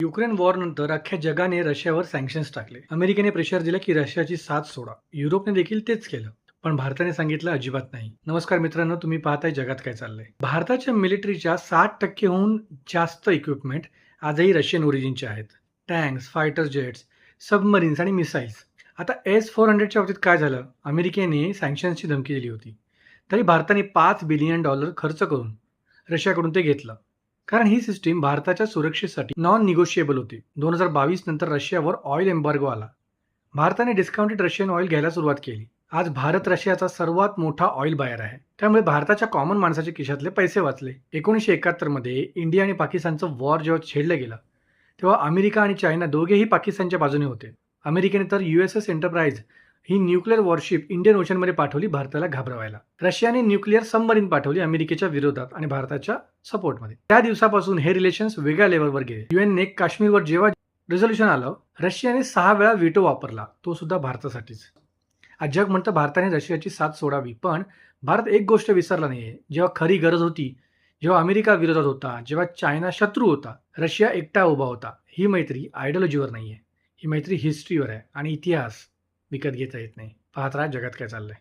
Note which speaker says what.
Speaker 1: Ukraine war नंतर अख्ख्या जगाने रशियावर सँक्शन्स टाकले. अमेरिकेने प्रेशर दिलं की रशियाची साथ सोडा. युरोपने देखील तेच केलं. पण भारताने सांगितलं अजिबात नाही. नमस्कार मित्रांनो, तुम्ही पाहताय जगात काय चाललंय. भारताच्या मिलिटरीच्या 60% जास्त इक्विपमेंट आजही रशियन ओरिजिनचे आहेत. टँक्स, फायटर जेट्स, सबमरीन्स आणि मिसाईल्स. आता S-400च्या बाबतीत काय झालं? अमेरिकेने सँक्शन्सची धमकी दिली होती. तरी भारताने $5 बिलियन खर्च करून रशियाकडून ते घेतलं. कारण ही सिस्टीम भारताच्या सुरक्षेसाठी नॉन निगोशिएबल होती. 2022 नंतर रशियावर ऑइल एम्बार्गो आला. भारताने डिस्काउंटेड रशियन ऑइल घ्यायला सुरुवात केली. आज भारत रशियाचा सर्वात मोठा ऑइल बायर आहे. त्यामुळे भारताच्या कॉमन माणसाच्या खिशातले पैसे वाचले. 1971 मध्ये इंडिया आणि पाकिस्तानचं वॉर जेव्हा छेडलं गेलं, तेव्हा अमेरिका आणि चायना दोघेही पाकिस्तानच्या बाजूने होते. अमेरिकेने तर USS एंटरप्राइज ही न्यूक्लिअर वॉरशिप इंडियन ओशनमध्ये पाठवली भारताला घाबरवायला. रशियाने न्यूक्लिअर सबमरीन पाठवली अमेरिकेच्या विरोधात आणि भारताच्या सपोर्टमध्ये. त्या दिवसापासून हे रिलेशन्स वेगळ्या लेवलवर गेले. युएनने काश्मीरवर जेव्हा रेझोल्युशन आलं, रशियाने 6 वेळा व्हीटो वापरला, तो सुद्धा भारतासाठीच. आज जग म्हणतं भारताने रशियाची साथ सोडावी, पण भारत एक गोष्ट विसरला नाहीये. जेव्हा खरी गरज होती, जेव्हा अमेरिका विरोधात होता, जेव्हा चायना शत्रू होता, रशिया एकटा उभा होता. ही मैत्री आयडिओलॉजीवर नाहीये, ही मैत्री हिस्ट्रीवर आहे आणि इतिहास विकत घेता येत नाही. पाहत राहा जगात काय चाललंय.